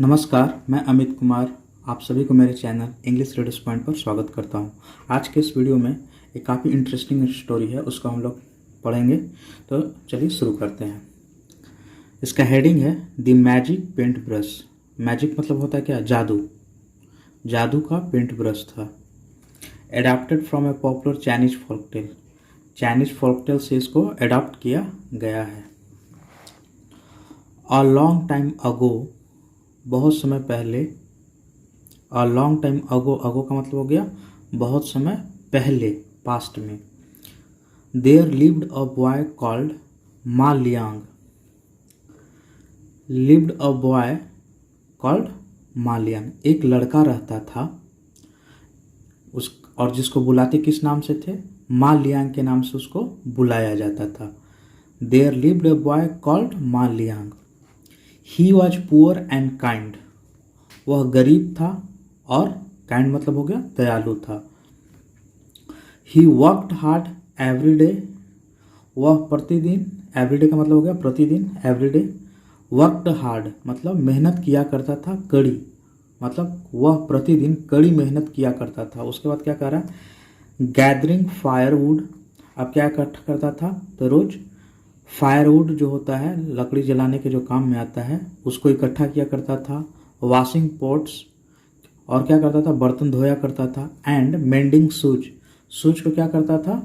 नमस्कार, मैं अमित कुमार आप सभी को मेरे चैनल इंग्लिश रीडर्स पॉइंट पर स्वागत करता हूं। आज के इस वीडियो में एक काफ़ी इंटरेस्टिंग स्टोरी है, उसको हम लोग पढ़ेंगे। तो चलिए शुरू करते हैं। इसका हेडिंग है the magic paint brush. Magic मतलब होता है क्या? जादू। जादू का पेंट ब्रश था। Adapted from a popular Chinese folk tale. Chinese folk tale से इसको एडाप्ट किया गया है। अ लॉन्ग टाइम अगो, बहुत समय पहले। अ लॉन्ग टाइम अगो, अगो का मतलब हो गया बहुत समय पहले, पास्ट में। There lived a boy called Ma Liang. Lived a boy called Ma Liang, एक लड़का रहता था उस, और जिसको बुलाते किस नाम से थे? मा लियांग के नाम से उसको बुलाया जाता था। There lived a boy called Ma Liang. He was poor and kind, वह गरीब था और काइंड मतलब हो गया दयालु था। He worked hard every day, वह प्रतिदिन, एवरी डे का मतलब हो गया प्रतिदिन, एवरी डे। वर्कड हार्ड मतलब मेहनत किया करता था, कड़ी मतलब वह प्रतिदिन कड़ी मेहनत किया करता था। उसके बाद क्या कर रहा है? गैदरिंग फायरवुड, अब क्या इकट्ठा करता था? तो रोज फायरवुड जो होता है लकड़ी जलाने के जो काम में आता है उसको इकट्ठा किया करता था। वॉशिंग पॉट्स, और क्या करता था? बर्तन धोया करता था। एंड मेंडिंग शूज, शूज को क्या करता था?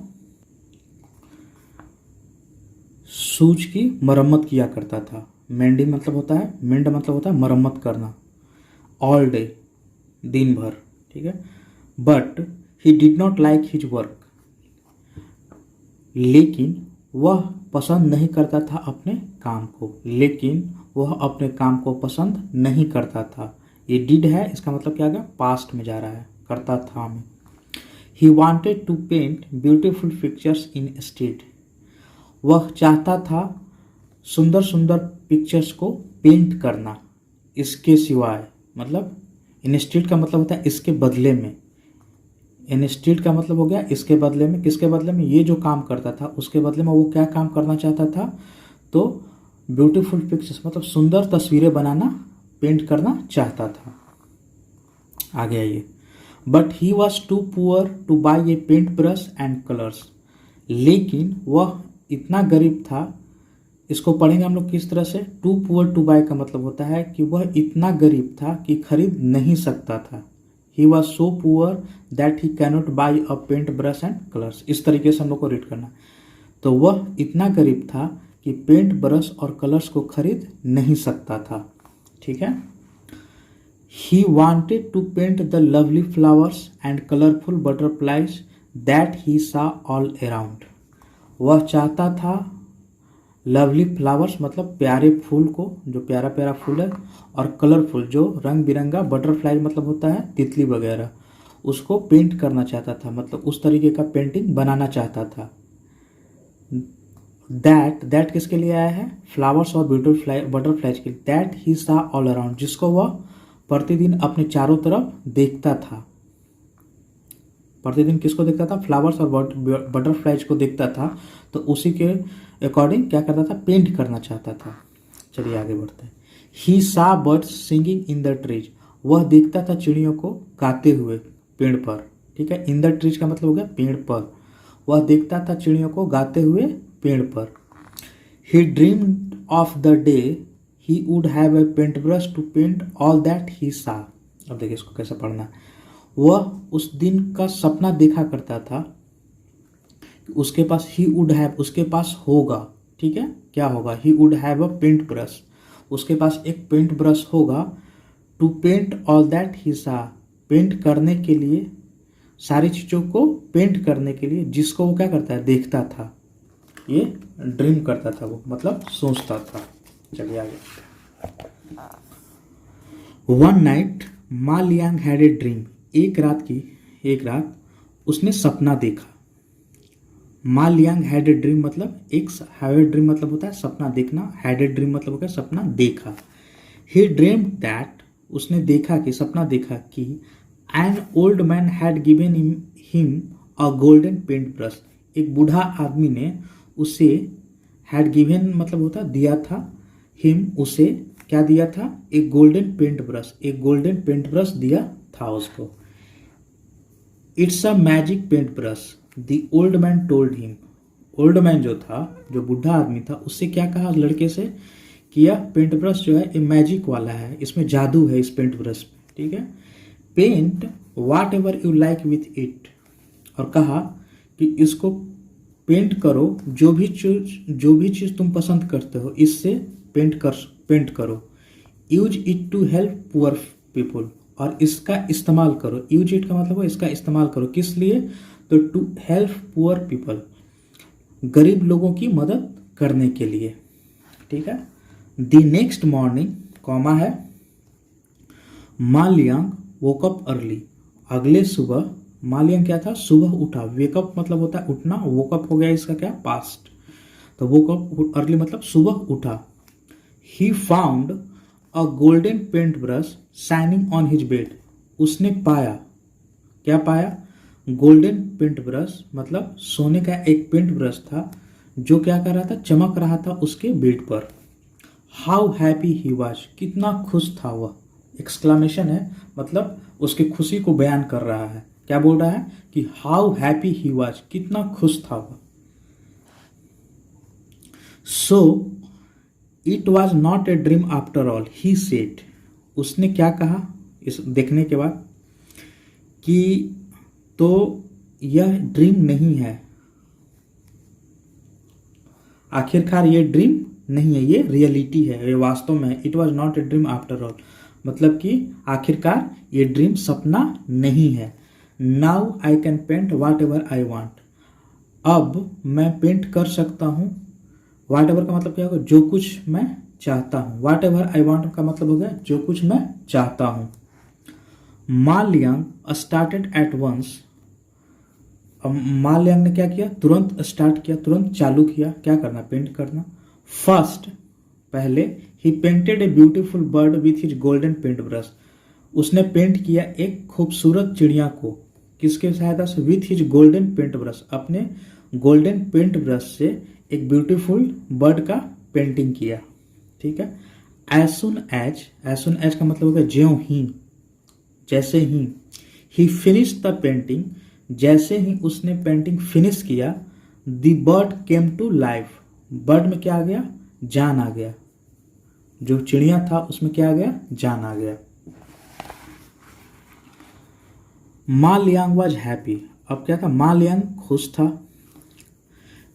शूज की मरम्मत किया करता था। मेंडिंग मतलब होता है, मेंड मतलब होता है मरम्मत करना। ऑल डे, दिन भर, ठीक है। But he did not like his work, लेकिन वह पसंद नहीं करता था अपने काम को, लेकिन वह अपने काम को पसंद नहीं करता था। ये डिड है, इसका मतलब क्या आ गया? पास्ट में जा रहा है, करता था में। He wanted to paint beautiful pictures in state, वह चाहता था सुंदर सुंदर पिक्चर्स को पेंट करना, इसके सिवाय, मतलब इंस्टेड का मतलब होता है इसके बदले में। इंस्टेड का मतलब हो गया इसके बदले में, किसके बदले में? ये जो काम करता था उसके बदले में वो क्या काम करना चाहता था? तो ब्यूटीफुल पिक्चर्स मतलब सुंदर तस्वीरें बनाना, पेंट करना चाहता था। आगे आइए। But he was too poor to buy a paint brush and colours, लेकिन वह इतना गरीब था। इसको पढ़ेंगे हम लोग किस तरह से? टू पुअर टू बाई का मतलब होता है कि वह इतना गरीब था कि खरीद नहीं सकता था। He was so poor that he cannot buy a paint brush and colours, इस तरीके से हम लोग को रीड करना। तो वह इतना गरीब था कि पेंट ब्रश और कलर्स को खरीद नहीं सकता था, ठीक है। He wanted to paint the lovely flowers and colourful butterflies that he saw all around, वह चाहता था लवली फ्लावर्स मतलब प्यारे फूल को, जो प्यारा प्यारा फूल है, और कलरफुल जो रंग बिरंगा, बटरफ्लाई मतलब होता है तितली वगैरह, उसको पेंट करना चाहता था, मतलब उस तरीके का पेंटिंग बनाना चाहता था। दैट किसके लिए आया है? फ्लावर्स और बटरफ्लाइज के लिए। That he saw all around, जिसको वह प्रतिदिन अपने चारों तरफ देखता था। प्रतिदिन किसको देखता था? फ्लावर्स और बटरफ्लाइज को देखता था, तो उसी के अकॉर्डिंग क्या करता था? पेंट करना चाहता था। चलिए आगे बढ़ते हैं। ही सा birds singing in the trees, वह देखता था चिड़ियों को गाते हुए पेड़ पर, ठीक है। इन द ट्रीज का मतलब हो गया पेड़ पर, वह देखता था चिड़ियों को गाते हुए पेड़ पर। He dreamed of the day he would have a paint brush to paint all that he saw. अब देखिए इसको कैसे पढ़ना। वह उस दिन का सपना देखा करता था, उसके पास ही वुड हैव, उसके पास होगा, ठीक है। क्या होगा? He would have a paint brush, उसके पास एक पेंट ब्रश होगा। To paint all that he saw, paint करने के लिए, सारी चीज़ों को पेंट करने के लिए, जिसको वो क्या करता है? देखता था। ये ड्रीम करता था वो, मतलब सोचता था। चलिए आगे। वन नाइट मा लियांग हैड ए ड्रीम, एक रात उसने सपना देखा। मा लियांग हैड ए ड्रीम मतलब हैव ए ड्रीम मतलब होता है सपना देखना, हैड ए ड्रीम मतलब होता है सपना देखा। ही ड्रीम्ड दैट, उसने देखा कि, सपना देखा कि an old man had given him a golden paint brush, एक बूढ़ा आदमी ने उसे, हैड गिवन मतलब होता दिया था, हिम उसे क्या दिया था, एक गोल्डन पेंट ब्रश, एक गोल्डन पेंट ब्रश दिया था उसको। It's a magic paint brush the old man told him. Old man जो था, जो बूढ़ा आदमी था, उससे क्या कहा लड़के से कि यह पेंट ब्रश जो है ये मैजिक वाला है, इसमें जादू है इस पेंट ब्रश में, ठीक है। Paint whatever you like with it, और कहा कि इसको पेंट करो, जो भी चीज़ तुम पसंद करते हो इससे पेंट करो। Use it to help poor people, और इसका इस्तेमाल करो। यूज इट का मतलब है इसका इस्तेमाल करो, किस लिए, तो टू हेल्प पुअर पीपल, गरीब लोगों की मदद करने के लिए, ठीक है। द नेक्स्ट मॉर्निंग, कॉमा है, मा लियांग वोक अप अर्ली, अगले सुबह मा लियांग क्या था, सुबह उठा। वेकअप मतलब होता है उठना, वोकअप हो गया इसका क्या, पास्ट, तो वोकअप अर्ली मतलब सुबह उठा। He found a golden paint brush shining on his bed, उसने पाया, क्या पाया, गोल्डन पेंट ब्रश मतलब सोने का एक पेंट ब्रश था जो क्या कर रहा था, चमक रहा था उसके बेड पर। हाउ हैप्पी ही वाज, कितना खुश था वह, एक्सक्लामेशन है, मतलब उसकी खुशी को बयान कर रहा है। क्या बोल रहा है कि हाउ हैप्पी ही वाज, कितना खुश था वह। So it was not a dream after all he said, उसने क्या कहा इस देखने के बाद कि तो यह ड्रीम नहीं है, आखिरकार ये ड्रीम नहीं है, ये रियलिटी है, ये वास्तव में है। It was not a dream after all मतलब कि आखिरकार ये ड्रीम सपना नहीं है। Now I can paint whatever I want, अब मैं पेंट कर सकता हूँ। वाट एवर का मतलब क्या होगा, जो कुछ मैं चाहता हूँ। वाट एवर आई वॉन्ट का मतलब हो गया जो कुछ मैं चाहता हूँ। मा लियांग स्टार्टेड एट वंस, मा लियांग ने क्या किया, तुरंत स्टार्ट किया, तुरंत चालू किया, क्या करना, पेंट करना। फर्स्ट, पहले, he painted a beautiful bird with his golden paint brush, उसने पेंट किया एक खूबसूरत चिड़िया को, किसके सहायता से, with his golden paint brush, अपने गोल्डन पेंट ब्रश से एक ब्यूटीफुल बर्ड का पेंटिंग किया, ठीक है। एज सुन एज का मतलब होगा ज्यों ही, जैसे ही फिनिश द पेंटिंग, जैसे ही उसने पेंटिंग फिनिश किया, the bird came to life, bird में क्या आ गया, जान आ गया, जो चिड़िया था उसमें क्या आ गया, जान आ गया। मा लियांग वॉज हैप्पी, अब क्या था, मा लियांग खुश था।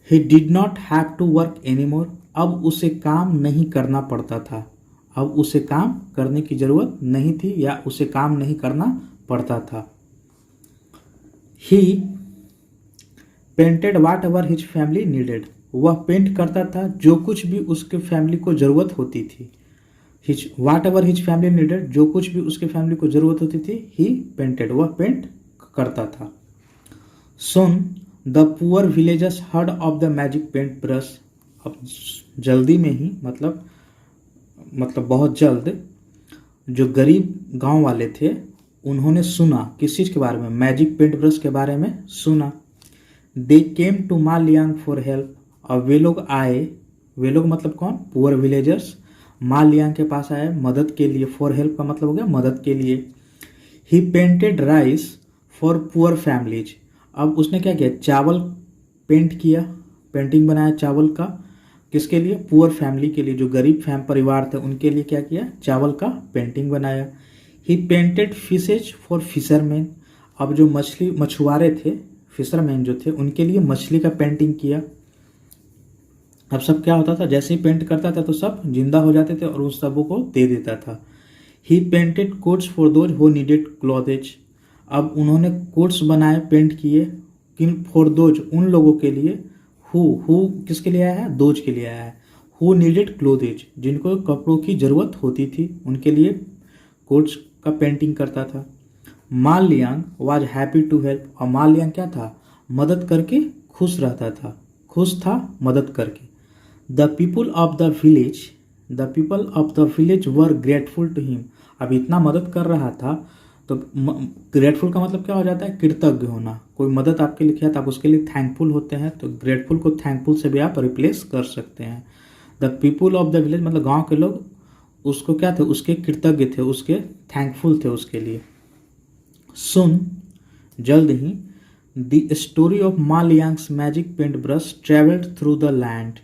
He did not have to work any more, अब उसे काम नहीं करना पड़ता था, अब उसे काम करने की जरूरत नहीं थी या उसे काम नहीं करना पड़ता था। He painted watt ever his family needed, वह पेंट करता था जो कुछ भी उसके फैमिली को ज़रूरत होती थी। हिज वाट एवर हिज फैमिली नीडेड, जो कुछ भी उसके फैमिली को ज़रूरत होती थी, ही पेंटेड, वह पेंट करता था। Soon the poor villagers heard of the magic paint brush, अब जल्दी में ही मतलब बहुत जल्द जो गरीब गांव वाले थे उन्होंने सुना, किस चीज़ के बारे में, मैजिक पेंट ब्रश के बारे में सुना। दे केम टू मा लियांग फॉर हेल्प, और वे लोग आए, वे लोग मतलब कौन, पुअर विलेजर्स, मा लियांग के पास आए मदद के लिए। फॉर हेल्प का मतलब हो गया मदद के लिए। He painted rice for poor families, अब उसने क्या किया, चावल पेंट किया, पेंटिंग बनाया चावल का, किसके लिए, पुअर फैमिली के लिए, जो गरीब परिवार थे उनके लिए क्या किया, चावल का पेंटिंग बनाया। ही पेंटेड फिशेज फॉर फिशरमैन, अब जो मछुआरे थे, फिशरमैन जो थे, उनके लिए मछली का पेंटिंग किया। अब सब क्या होता था, जैसे ही पेंट करता था तो सब जिंदा हो जाते थे और उन सबों को दे देता था। He painted coats for those who needed clothes, अब उन्होंने कोट्स बनाए, पेंट किए, किन, फॉर दोज, उन लोगों के लिए, हु किसके लिए आया है, दोज के लिए आया है, हु नीडेड क्लोथेज, जिनको कपड़ों की ज़रूरत होती थी, उनके लिए कोट्स का पेंटिंग करता था। Ma Liang was happy to help, और मा लियांग क्या था, मदद करके खुश रहता था, खुश था मदद करके। The people of the village were grateful to him, अब इतना मदद कर रहा था तो ग्रेटफुल का मतलब क्या हो जाता है, कृतज्ञ होना। कोई मदद आपके लिए किया तो आप उसके लिए थैंकफुल होते हैं, तो ग्रेटफुल को थैंकफुल से भी आप रिप्लेस कर सकते हैं। The people of the village मतलब गांव के लोग उसको क्या थे, उसके कृतज्ञ थे, उसके थैंकफुल थे उसके लिए। सुन, जल्द ही, the story of Ma Liang's magic paint brush travelled through the land.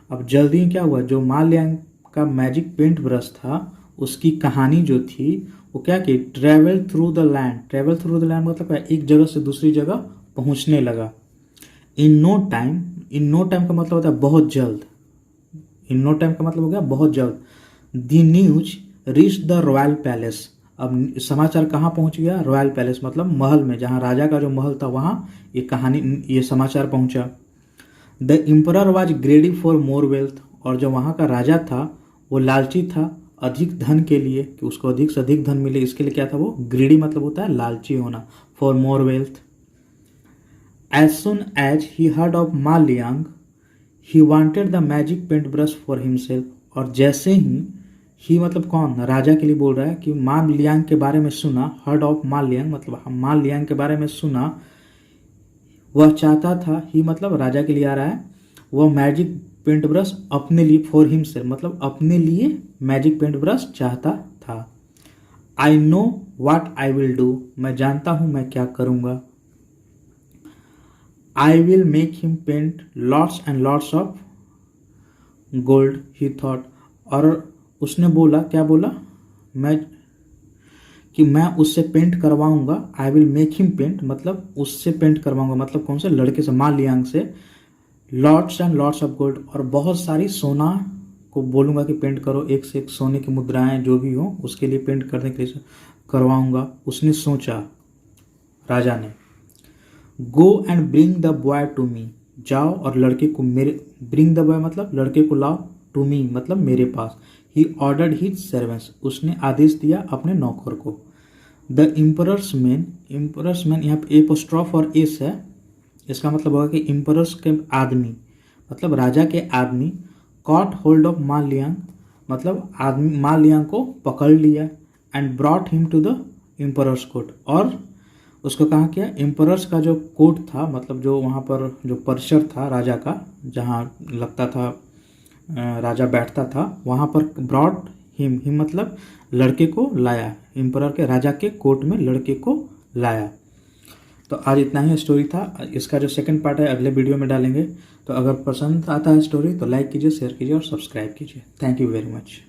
अब जल्दी ही क्या हुआ, जो मा लियांग का मैजिक पेंट ब्रश था उसकी कहानी जो थी वो क्या की, travel through the land. Travel through the land मतलब एक जगह से दूसरी जगह पहुंचने लगा। In no time, in no time का मतलब होता है बहुत जल्द, इन नो टाइम का मतलब हो गया बहुत जल्द। The news reach the royal palace. अब समाचार कहाँ पहुंच गया, रॉयल पैलेस मतलब महल में, जहाँ राजा का जो महल था वहाँ ये कहानी, ये समाचार पहुंचा। The emperor was greedy for more wealth. और जो वहाँ का राजा था वो लालची था अधिक धन के लिए, कि उसको अधिक से अधिक धन मिले, इसके लिए क्या था वो, ग्रीडी मतलब होता है लालची होना, for more wealth. As soon as he heard of Ma Liang he wanted the magic paint brush for himself. और जैसे ही मतलब कौन, राजा के लिए बोल रहा है कि मा लियांग के बारे में सुना, हर्ड ऑफ मा लियांग मतलब मा लियांग के बारे में सुना, वह चाहता था, ही मतलब राजा के लिए आ रहा है, वह मैजिक पेंट ब्रश अपने लिए, फॉर हिमसेल्फ मतलब अपने लिए मैजिक पेंट ब्रश चाहता था। I know what I will do, मैं जानता हूं मैं क्या करूंगा। I will make him paint lots and lots of gold he thought. और उसने बोला, क्या बोला, मैं उससे पेंट करवाऊंगा। I will make him paint मतलब उससे पेंट करवाऊंगा, मतलब कौन से, लड़के से, मा लियांग से, lots and lots of gold, और बहुत सारी सोना को बोलूंगा कि पेंट करो, एक से एक सोने की मुद्राएं जो भी हो उसके लिए पेंट करने के लिए करवाऊंगा। उसने सोचा, राजा ने। Go and bring the boy to me, जाओ और लड़के को मेरे, ब्रिंग द बॉय मतलब लड़के को लाओ, टू मी मतलब मेरे पास। ही ऑर्डर्ड हिज सर्वेंट्स, उसने आदेश दिया अपने नौकर को। द इम्परर्स मैन, इम्परर्स मैन यहाँ पे एपोस्ट्रॉफ और एस है, इसका मतलब होगा कि इम्परर्स के आदमी मतलब राजा के आदमी, caught hold of Ma Liang मतलब आदमी मा लियांग को पकड़ लिया, and brought him to the emperor's court, और उसको कहा किया, इम्परर्स का जो कोर्ट था मतलब जो वहाँ पर जो परिसर था राजा का, जहाँ लगता था राजा बैठता था, वहाँ पर ब्रॉट हिम, हिम मतलब लड़के को लाया, इम्परर के राजा के कोर्ट में लड़के को लाया। तो आज इतना ही स्टोरी था, इसका जो सेकंड पार्ट है अगले वीडियो में डालेंगे। तो अगर पसंद आता है स्टोरी तो लाइक कीजिए, शेयर कीजिए और सब्सक्राइब कीजिए। Thank you very much.